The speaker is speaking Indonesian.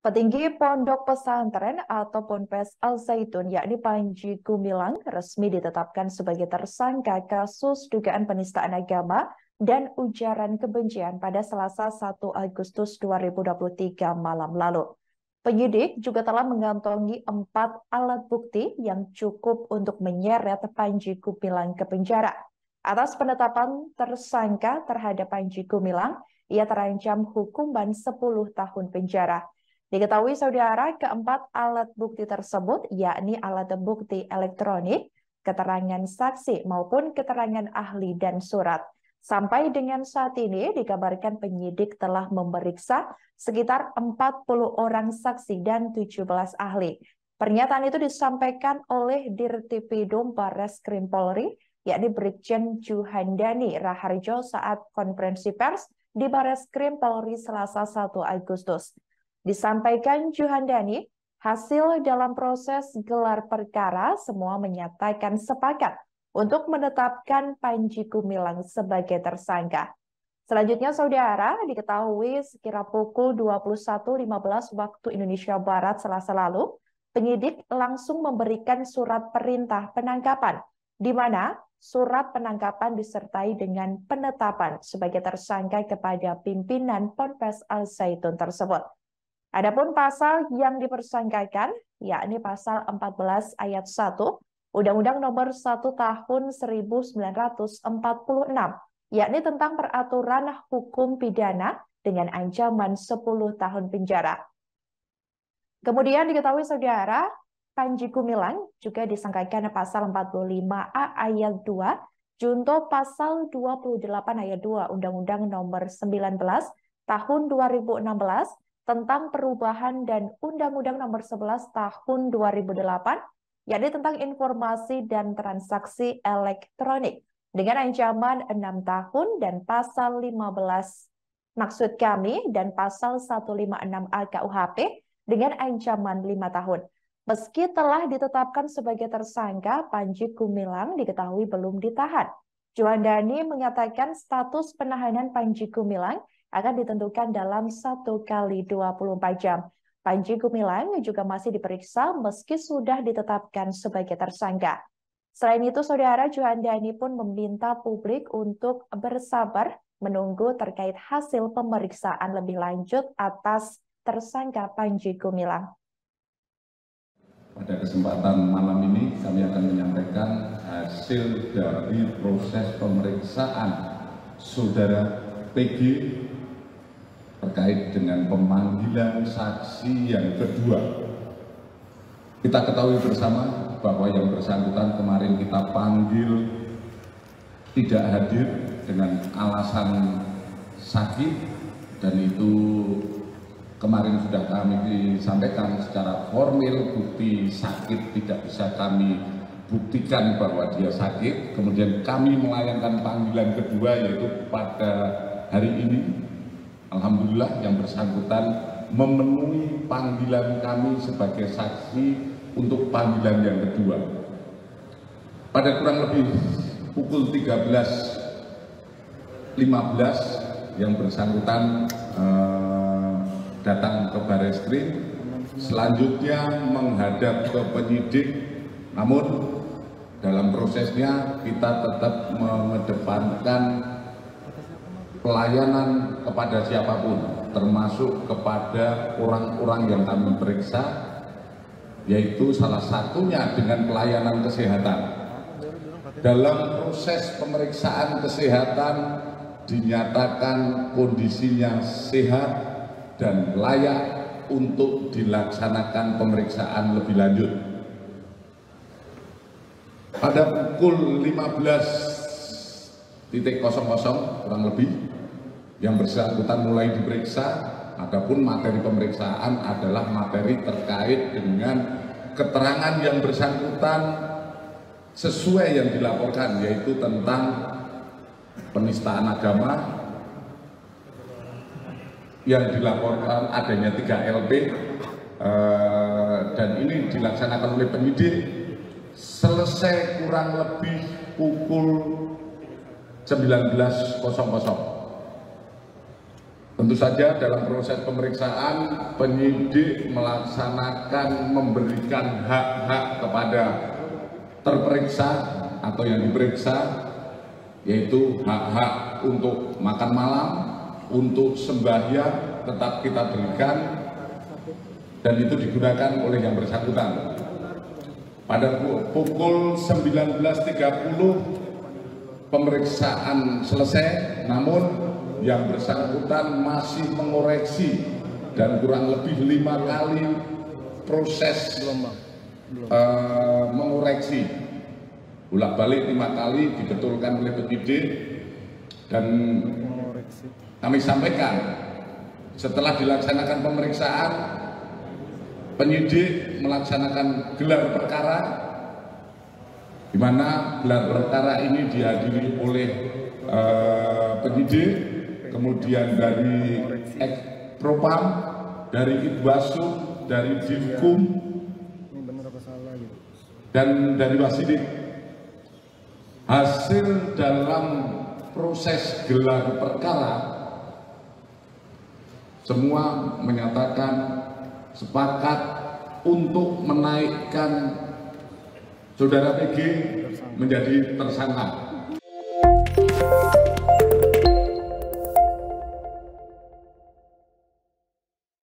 Petinggi Pondok Pesantren atau Ponpes Al Zaitun, yakni Panji Gumilang, resmi ditetapkan sebagai tersangka kasus dugaan penistaan agama dan ujaran kebencian pada Selasa 1 Agustus 2023 malam lalu. Penyidik juga telah mengantongi 4 alat bukti yang cukup untuk menyeret Panji Gumilang ke penjara. Atas penetapan tersangka terhadap Panji Gumilang, ia terancam hukuman 10 tahun penjara. Diketahui saudara, keempat alat bukti tersebut yakni alat bukti elektronik, keterangan saksi maupun keterangan ahli dan surat. Sampai dengan saat ini dikabarkan penyidik telah memeriksa sekitar 40 orang saksi dan 17 ahli. Pernyataan itu disampaikan oleh Dirtipidum Barreskrim Polri, yakni Brigjen Juhandani Raharjo saat konferensi pers di Barreskrim Polri Selasa 1 Agustus. Disampaikan Juhandani, hasil dalam proses gelar perkara semua menyatakan sepakat untuk menetapkan Panji Gumilang sebagai tersangka. Selanjutnya, saudara, diketahui sekira pukul 21.15 waktu Indonesia Barat Selasa lalu, penyidik langsung memberikan surat perintah penangkapan, di mana surat penangkapan disertai dengan penetapan sebagai tersangka kepada pimpinan Ponpes Al Zaitun tersebut. Adapun pasal yang dipersangkakan, yakni pasal 14 ayat 1, Undang-Undang Nomor 1 Tahun 1946, yakni tentang peraturan hukum pidana dengan ancaman 10 tahun penjara. Kemudian diketahui saudara, Panji Gumilang juga disangkakan pasal 45A ayat 2, junto pasal 28 ayat 2 Undang-Undang Nomor 19 Tahun 2016, tentang perubahan dan Undang-Undang Nomor 11 Tahun 2008, yakni tentang informasi dan transaksi elektronik, dengan ancaman 6 tahun dan pasal 15 maksud kami dan pasal 156A KUHP dengan ancaman 5 tahun. Meski telah ditetapkan sebagai tersangka, Panji Gumilang diketahui belum ditahan. Juhandani mengatakan status penahanan Panji Gumilang akan ditentukan dalam 1 kali 24 jam. Panji Gumilang juga masih diperiksa meski sudah ditetapkan sebagai tersangka. Selain itu, saudara, Juhandani pun meminta publik untuk bersabar menunggu terkait hasil pemeriksaan lebih lanjut atas tersangka Panji Gumilang. Pada kesempatan malam ini kami akan menyampaikan hasil dari proses pemeriksaan saudara PG terkait dengan pemanggilan saksi yang kedua. Kita ketahui bersama bahwa yang bersangkutan kemarin kita panggil tidak hadir dengan alasan sakit, dan itu kemarin sudah kami sampaikan secara formil, bukti sakit tidak bisa kami buktikan bahwa dia sakit. Kemudian kami melayangkan panggilan kedua, yaitu pada hari ini. Alhamdulillah yang bersangkutan memenuhi panggilan kami sebagai saksi untuk panggilan yang kedua. Pada kurang lebih pukul 13.15 yang bersangkutan datang ke Barreskrim, selanjutnya menghadap ke penyidik, namun dalam prosesnya kita tetap mengedepankan pelayanan kepada siapapun, termasuk kepada orang-orang yang kami periksa, yaitu salah satunya dengan pelayanan kesehatan. Dalam proses pemeriksaan kesehatan dinyatakan kondisinya sehat dan layak untuk dilaksanakan pemeriksaan lebih lanjut. Pada pukul 15.00 kurang lebih, yang bersangkutan mulai diperiksa. Adapun materi pemeriksaan adalah materi terkait dengan keterangan yang bersangkutan sesuai yang dilaporkan, yaitu tentang penistaan agama yang dilaporkan adanya 3 LP, dan ini dilaksanakan oleh penyidik selesai kurang lebih pukul 19.00. Tentu saja dalam proses pemeriksaan penyidik melaksanakan memberikan hak-hak kepada terperiksa atau yang diperiksa, yaitu hak-hak untuk makan malam, untuk sembahyang tetap kita berikan, dan itu digunakan oleh yang bersangkutan. Pada pukul 19.30 pemeriksaan selesai, namun yang bersangkutan masih mengoreksi dan kurang lebih 5 kali proses mengoreksi, bolak-balik 5 kali dibetulkan oleh penyidik, dan kami sampaikan setelah dilaksanakan pemeriksaan, penyidik melaksanakan gelar perkara, di mana gelar perkara ini dihadiri oleh penyidik, kemudian dari Propam, dari Itbasum, dari Divkum, dan dari Wasidik. Hasil dalam proses gelar perkara, semua menyatakan sepakat untuk menaikkan saudara PG menjadi tersangka.